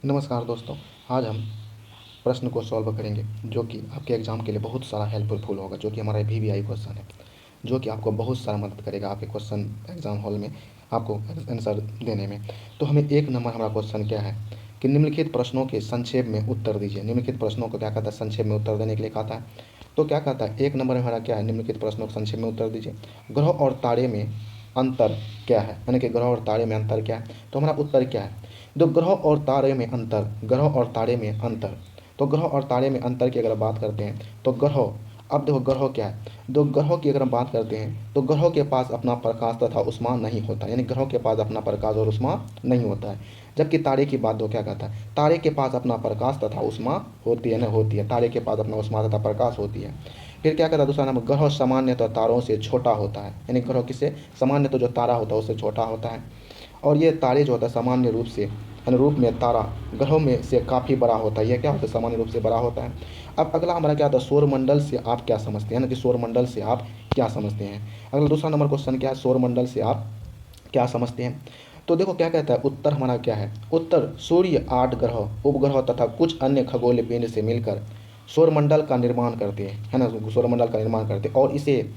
नमस्कार दोस्तों। आज हम प्रश्न को सॉल्व करेंगे जो कि आपके एग्ज़ाम के लिए बहुत सारा हेल्पफुल होगा, जो कि हमारा VVI क्वेश्चन है, जो कि आपको बहुत सारा मदद करेगा आपके क्वेश्चन एग्ज़ाम हॉल में आपको आंसर देने में। तो हमें 1 नंबर हमारा क्वेश्चन क्या है कि निम्नलिखित प्रश्नों के संक्षेप में उत्तर दीजिए। निम्नलिखित प्रश्नों को क्या कहता है, संक्षेप में उत्तर देने के लिए कहता है। तो क्या कहता है, 1 नंबर में हमारा क्या है, निम्नलिखित प्रश्नों को संक्षेप में उत्तर दीजिए। ग्रह और तारे में अंतर क्या है, यानी कि ग्रह और तारे में अंतर क्या है। तो हमारा उत्तर क्या है, तो ग्रह और तारे में अंतर, ग्रह और तारे में अंतर। तो ग्रह और तारे में अंतर की अगर बात करते हैं तो ग्रह, अब देखो ग्रह क्या है, दो ग्रहों की अगर हम बात करते हैं तो ग्रहों के पास अपना प्रकाश तथा उष्मा नहीं होता, यानी ग्रहों के पास अपना प्रकाश और उष्मा नहीं होता है। जबकि तारे की बात दो क्या कहता है, तारे के पास अपना प्रकाश तथा उष्मा होती है, ना होती है, तारे के पास अपना उष्मा तथा प्रकाश होती है। फिर क्या कहता है दूसरा नंबर, ग्रह सामान्य तो तारों से छोटा होता है, यानी ग्रह किससे, सामान्य तो जो तारा होता है उससे छोटा होता है। और ये तारे जो होता है सामान्य रूप से, अनुरूप में तारा ग्रहों में से काफ़ी बड़ा होता है, यह क्या होता है, सामान्य रूप से बड़ा होता है। अब अगला हमारा क्या आता है, सौरमंडल से आप क्या समझते हैं, ना कि सौरमंडल से आप क्या समझते हैं। अगला दूसरा नंबर क्वेश्चन क्या है, सौरमंडल से आप क्या समझते हैं। तो देखो क्या कहता है, उत्तर हमारा क्या है, उत्तर सूर्य 8 ग्रह उपग्रह तथा कुछ अन्य खगोलीय पिंड से मिलकर सौरमंडल का निर्माण करते हैं, है ना, सौरमंडल का निर्माण करते हैं और इसे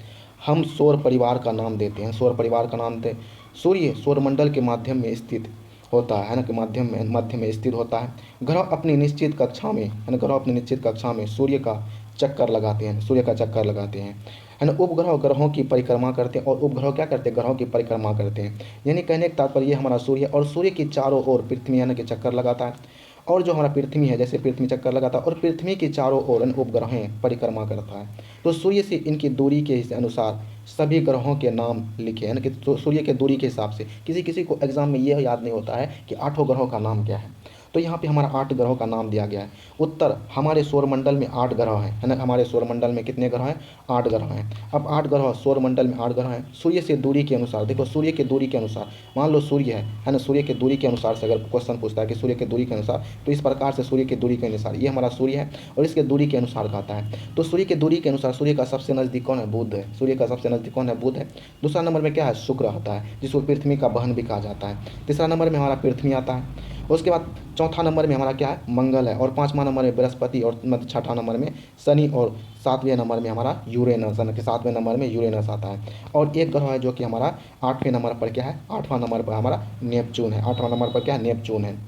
हम सौर परिवार का नाम देते हैं। सौर परिवार का नाम देते, सूर्य सौरमंडल के माध्यम में स्थित होता है ना, कि मध्य में स्थित होता है। ग्रह अपनी निश्चित कक्षा में, है ना, ग्रह अपनी निश्चित कक्षा में सूर्य का चक्कर लगाते हैं, सूर्य का चक्कर लगाते हैं, है ना। उपग्रह ग्रहों की परिक्रमा करते हैं और उपग्रह क्या करते हैं, ग्रहों की परिक्रमा करते हैं। यानी कहने का तात्पर्य ये हमारा सूर्य और सूर्य की चारों ओर पृथ्वी यानी कि चक्कर लगाता है। और जो हमारा पृथ्वी है, जैसे पृथ्वी चक्कर लगाता है और पृथ्वी की चारों ओर उपग्रहें परिक्रमा करता है। तो सूर्य से इनकी दूरी के अनुसार सभी ग्रहों के नाम लिखे, यानी कि सूर्य के दूरी के हिसाब से। किसी किसी को एग्जाम में यह याद नहीं होता है कि 8 ग्रहों का नाम क्या है, तो यहाँ पे हमारा 8 ग्रहों का नाम दिया गया है। उत्तर, हमारे सौरमंडल में 8 ग्रह हैं, है ना, हमारे सौरमंडल में कितने ग्रह हैं, 8 ग्रह हैं। अब 8 ग्रह, सौरमंडल में 8 ग्रह हैं। सूर्य से दूरी के अनुसार, देखो सूर्य की दूरी के अनुसार, मान लो सूर्य है ना, सूर्य की दूरी के अनुसार से अगर क्वेश्चन पूछता है कि सूर्य की दूरी के अनुसार, तो इस प्रकार से सूर्य की दूरी के अनुसार ये हमारा सूर्य है और इसके दूरी के अनुसार कहता है। तो सूर्य की दूरी के अनुसार सूर्य का सबसे नज़दीक कौन है, बुध है। सूर्य का सबसे नज़दीक कौन है, बुध है। दूसरा नंबर में क्या है, शुक्र आता है, जिसको पृथ्वी का बहन भी कहा जाता है। तीसरा नंबर में हमारा पृथ्वी आता है। उसके बाद चौथा नंबर में हमारा क्या है, मंगल है। और पाँचवा नंबर में बृहस्पति और मतलब छठा नंबर में शनि और सातवें नंबर में हमारा यूरेनस, यानी कि सातवें नंबर में यूरेनस आता है। और एक ग्रह है जो कि हमारा 8वें नंबर पर क्या है, 8वां नंबर पर हमारा नेपच्यून है। 8वां नंबर पर क्या है, नेपच्यून है।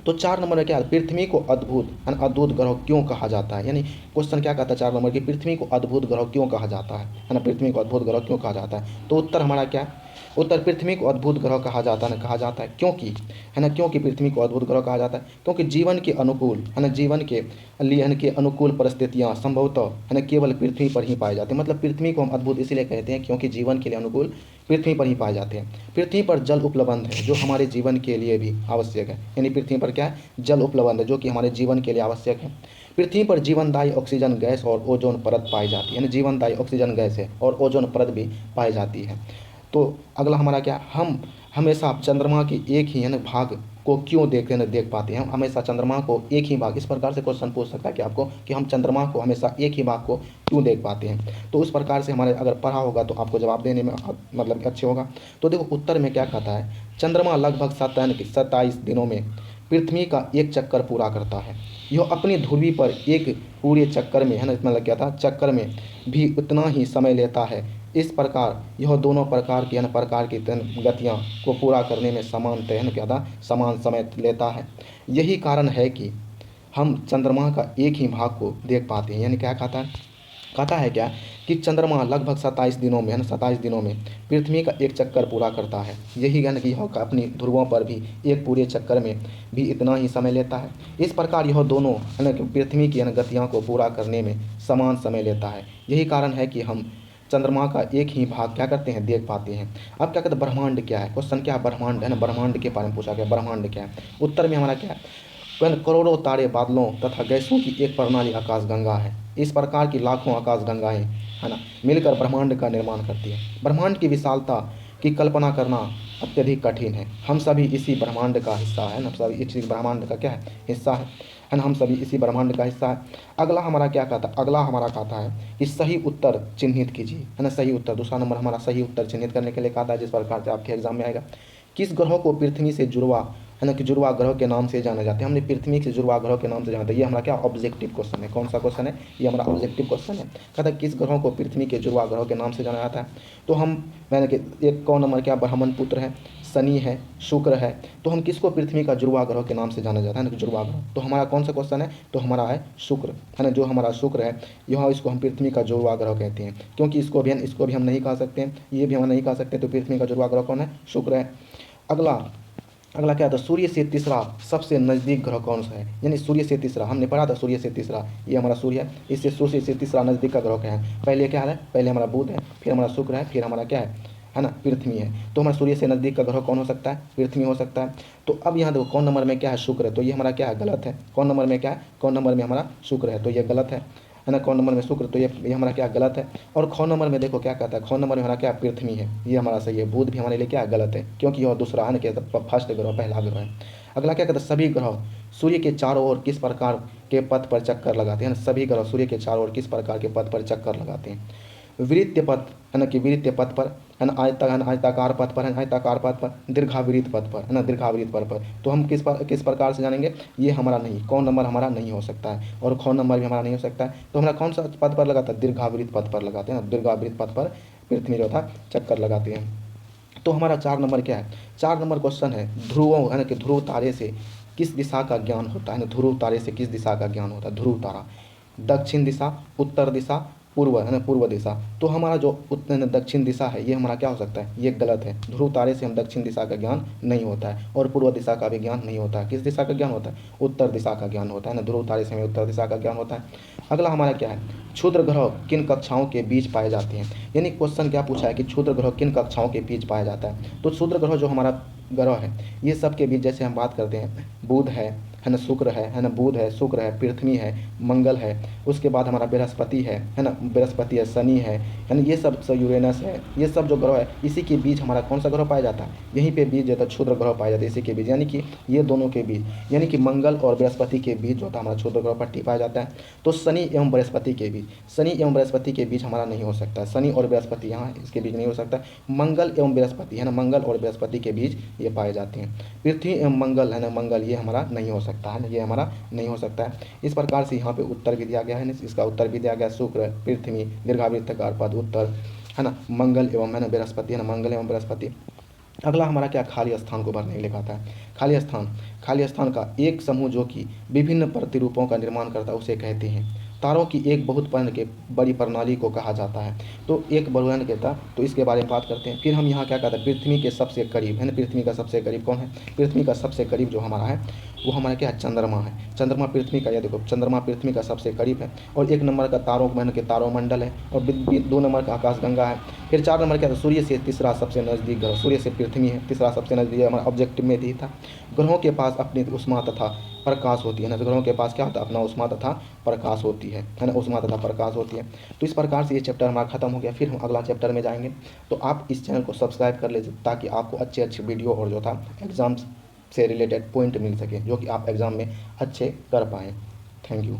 तो 4 नंबर में क्या है, पृथ्वी को अद्भुत यानी अद्भुत ग्रह क्यों कहा जाता है। यानी क्वेश्चन क्या कहता है 4 नंबर की, पृथ्वी को अद्भुत ग्रह क्यों कहा जाता है ना, पृथ्वी को अद्भुत ग्रह क्यों कहा जाता है। तो उत्तर हमारा क्या है, उत्तर पृथ्वी को अद्भुत ग्रह कहा जाता है ना, कहा जाता है क्योंकि, है ना, क्योंकि पृथ्वी को अद्भुत ग्रह कहा जाता है क्योंकि जीवन के अनुकूल, है ना, जीवन के लिए, है ना, के अनुकूल परिस्थितियाँ संभवतः, है ना, केवल पृथ्वी पर ही पाई जाती है। मतलब पृथ्वी को हम अद्भुत इसलिए कहते हैं क्योंकि जीवन के लिए अनुकूल पृथ्वी पर ही पाए जाते हैं। पृथ्वी पर जल उपलब्ध है जो हमारे जीवन के लिए भी आवश्यक है, यानी पृथ्वी पर क्या है, जल उपलब्ध है जो कि हमारे जीवन के लिए आवश्यक है। पृथ्वी पर जीवनदायी ऑक्सीजन गैस और ओजोन परत पाई जाती है, यानी जीवनदायी ऑक्सीजन गैस है और ओजोन परत भी पाई जाती है। तो अगला हमारा क्या, हम हमेशा चंद्रमा के एक ही, है ना, भाग को क्यों देख पाते हैं। हम हमेशा चंद्रमा को एक ही भाग, इस प्रकार से क्वेश्चन पूछ सकता है कि आपको कि हम चंद्रमा को हमेशा एक ही भाग को क्यों देख पाते हैं। तो उस प्रकार से हमारे अगर पढ़ा होगा तो आपको जवाब देने में मतलब अच्छे होगा। तो देखो उत्तर में क्या कहता है, चंद्रमा लगभग 27 दिनों में पृथ्वी का एक चक्कर पूरा करता है। यह अपनी ध्रुवी पर एक पूरे चक्कर में, है ना, मतलब क्या था, चक्कर में भी उतना ही समय लेता है। इस प्रकार यह दोनों प्रकार की, प्रकार की गतियाँ को पूरा करने में समान तय क्या था, समान समय लेता है। यही कारण है कि हम चंद्रमा का एक ही भाग को देख पाते हैं। यानी क्या कहता है, कहता है क्या कि चंद्रमा लगभग 27 दिनों में, है ना, 27 दिनों में पृथ्वी का एक चक्कर पूरा करता है। यही यानी कि यह अपनी ध्रुवों पर भी एक पूरे चक्कर में भी इतना ही समय लेता है। इस प्रकार यह दोनों, है ना, पृथ्वी की गतियों को पूरा करने में समान समय लेता है। यही कारण है कि हम चंद्रमा का एक ही भाग क्या करते हैं, देख पाते हैं। अब क्या कहते हैं, ब्रह्मांड क्या है, क्वेश्चन क्या है, ब्रह्मांड, है ना, ब्रह्मांड के बारे में पूछा गया, ब्रह्मांड क्या है। उत्तर में हमारा क्या है, करोड़ों तारे, बादलों तथा गैसों की एक प्रणाली आकाशगंगा है। इस प्रकार की लाखों आकाशगंगाएं, है ना, मिलकर ब्रह्मांड का निर्माण करती है। ब्रह्मांड की विशालता की कल्पना करना अत्यधिक कठिन है। हम सभी इसी ब्रह्मांड का हिस्सा है ना, सभी इसी ब्रह्मांड का क्या है, हिस्सा है ना, हम सभी इसी ब्रह्मांड का हिस्सा है। अगला हमारा क्या कहता है, अगला हमारा कहता है कि सही उत्तर चिन्हित कीजिए, है ना, सही उत्तर। दूसरा नंबर हमारा सही उत्तर चिन्हित करने के लिए कहता है, जिस प्रकार से आपके एग्जाम में आएगा। किस ग्रह को पृथ्वी से जुड़वा है ना, कि जुड़वा ग्रह के नाम से जाने जाते हैं। हमने पृथ्वी से जुड़वा ग्रह के नाम से जाना था। ये हमारा क्या ऑब्जेक्टिव क्वेश्चन है। कौन सा क्वेश्चन है? ये हमारा ऑब्जेक्टिव क्वेश्चन है। कहता है किस ग्रहों को पृथ्वी के जुड़वा ग्रह के नाम से जाना जाता है। तो हम मैंने कि एक कौन नंबर क्या ब्रह्मपुत्र है, शनि है, शुक्र है। तो हम किसको पृथ्वी का जुड़वा ग्रह के नाम से जाना जाता है ना, जुड़वा ग्रह। तो हमारा कौन सा क्वेश्चन है? तो हमारा है शुक्र, है ना। जो हमारा शुक्र है, यह इसको हम पृथ्वी का जुड़वा ग्रह कहते हैं, क्योंकि इसको भी हम नहीं कह सकते हैं, ये भी हम नहीं कह सकते। तो पृथ्वी का जुड़वा ग्रह कौन है? शुक्र है। अगला अगला क्या था? सूर्य से तीसरा सबसे नज़दीक ग्रह कौन सा है? यानी सूर्य से तीसरा, हमने पढ़ा था सूर्य से तीसरा, ये हमारा सूर्य है। इससे सूर्य से तीसरा नज़दीक का ग्रह क्या है? पहले क्या है? पहले हमारा बुध है, फिर हमारा शुक्र है, फिर हमारा क्या है ना, पृथ्वी है। तो हमारा सूर्य से नज़दीक का ग्रह कौन हो सकता है? पृथ्वी हो सकता है। तो अब यहाँ देखो कौन नंबर में क्या है? शुक्र है। तो ये हमारा क्या है? गलत है। कौन नंबर में क्या है? कौन नंबर में हमारा शुक्र है, तो ये गलत है ना। कौन नंबर में शुक्र, तो ये हमारा क्या गलत है। और खौ नंबर में देखो क्या कहता है? खौ नंबर में हमारा क्या? पृथ्वी है, ये हमारा सही है। बुध भी हमारे लिए क्या गलत है, क्योंकि यह दूसरा है ना, क्या फर्स्ट ग्रह, पहला ग्रह है। अगला क्या कहता है? सभी ग्रह सूर्य के चारों ओर किस प्रकार के पथ पर चक्कर लगाते हैं? सभी ग्रह सूर्य के चारों ओर किस प्रकार के पथ पर चक्कर लगाते हैं? वृत्तीय पथ, है ना, कि वृत्तीय पथ पर, है ना, आयताकार पथ पर, है आयताकार पथ पर, दीर्घावृत पथ पर, है ना, दीर्घावृत पथ पर। तो हम किस प्रकार से जानेंगे? ये हमारा नहीं, कौन नंबर हमारा नहीं हो सकता है, और कौन नंबर भी हमारा नहीं हो सकता है। तो हमारा कौन सा पथ पर लगाता है? दीर्घावृत पथ पर लगाते हैं ना, दीर्घावृत पथ पर पृथ्वी जो था चक्कर लगाते हैं। तो हमारा 4 नंबर क्या है? 4 नंबर क्वेश्चन है ध्रुवों, है ना, कि ध्रुव तारे से किस दिशा का ज्ञान होता है ना। ध्रुव तारे से किस दिशा का ज्ञान होता है? ध्रुव तारा दक्षिण दिशा, उत्तर दिशा, पूर्व, है ना, पूर्व दिशा। तो हमारा जो दक्षिण दिशा है, ये हमारा क्या हो सकता है? ये गलत है। ध्रुव तारे से हम दक्षिण दिशा का ज्ञान नहीं होता है, और पूर्व दिशा का भी ज्ञान नहीं होता है। किस दिशा का ज्ञान होता है? उत्तर दिशा का ज्ञान होता है ना। ध्रुव तारे से हमें उत्तर दिशा का ज्ञान होता है। अगला हमारा क्या है? क्षुद्र ग्रह किन कक्षाओं के बीच पाए जाते हैं? यानी क्वेश्चन क्या पूछा है कि क्षुद्र ग्रह किन कक्षाओं के बीच पाया जाता है। तो क्षुद्र ग्रह जो हमारा ग्रह है, ये सब के बीच जैसे हम बात करते हैं, बुध है ना, शुक्र है ना, बुध है, शुक्र है, पृथ्वी है, मंगल है, उसके बाद हमारा बृहस्पति है ना, बृहस्पति है, शनि है ना, ये सब यूरेनस है। ये सब जो ग्रह है, इसी के बीच हमारा कौन सा ग्रह पाया जाता है? यहीं पे बीच जो था क्षुद्र ग्रह पाया जाता है, इसी के बीच, यानी कि ये दोनों के बीच, यानी कि मंगल और बृहस्पति के बीच जो था हमारा क्षुद्र ग्रह पट्टी पाया जाता है। तो शनि एवं बृहस्पति के बीच, शनि एवं बृहस्पति के बीच हमारा नहीं हो सकता। शनि और बृहस्पति यहाँ इसके बीच नहीं हो सकता। मंगल एवं बृहस्पति, है ना, मंगल और बृहस्पति के बीच ये पाए जाते हैं। पृथ्वी एवं मंगल, है ना, मंगल, ये हमारा नहीं हो सकता है ना, ये हमारा नहीं हो सकता है। इस प्रकार से यहाँ पे उत्तर भी दिया गया है, इसका उत्तर भी दिया गया, शुक्र, पृथ्वी, दीर्घावृत्ताकार पथ, उत्तर, है ना, मंगल एवं, है ना, बृहस्पति, है ना, मंगल एवं बृहस्पति। अगला हमारा क्या? खाली स्थान को भरने के लिए कहता है। खाली स्थान का एक समूह जो कि विभिन्न प्रतिरूपों का निर्माण करता है, उसे कहते हैं। तारों की एक बहुत बड़ी प्रणाली को कहा जाता है। तो एक बहुवचन कहता, तो इसके बारे में बात करते हैं। फिर हम यहाँ क्या कहते हैं? पृथ्वी के सबसे करीब, है ना, पृथ्वी का सबसे करीब कौन है? पृथ्वी का सबसे करीब जो हमारा है, वो हमारा क्या है? चंद्रमा है। चंद्रमा पृथ्वी का, यह देखो, चंद्रमा पृथ्वी का सबसे करीब है। और 1 नंबर का तारोमंडल है, और 2 नंबर का आकाशगंगा है। फिर 4 नंबर क्या था? सूर्य से तीसरा सबसे नज़दीक ग्रह, सूर्य से पृथ्वी है, तीसरा सबसे नज़दीक, हमारा ऑब्जेक्टिव में भी था। ग्रहों के पास अपनी उष्मा तथा प्रकाश होती है ना। ग्रहों के पास क्या होता है? अपना उष्मा तथा प्रकाश होती है ना, उष्मा तथा प्रकाश होती है। तो इस प्रकार से ये चैप्टर हमारा खत्म हो गया। फिर हम अगला चैप्टर में जाएंगे। तो आप इस चैनल को सब्सक्राइब कर लीजिए, ताकि आपको अच्छे अच्छे वीडियो और जो था एग्ज़ाम्स से रिलेटेड पॉइंट मिल सके, जो कि आप एग्ज़ाम में अच्छे कर पाएँ। Thank you.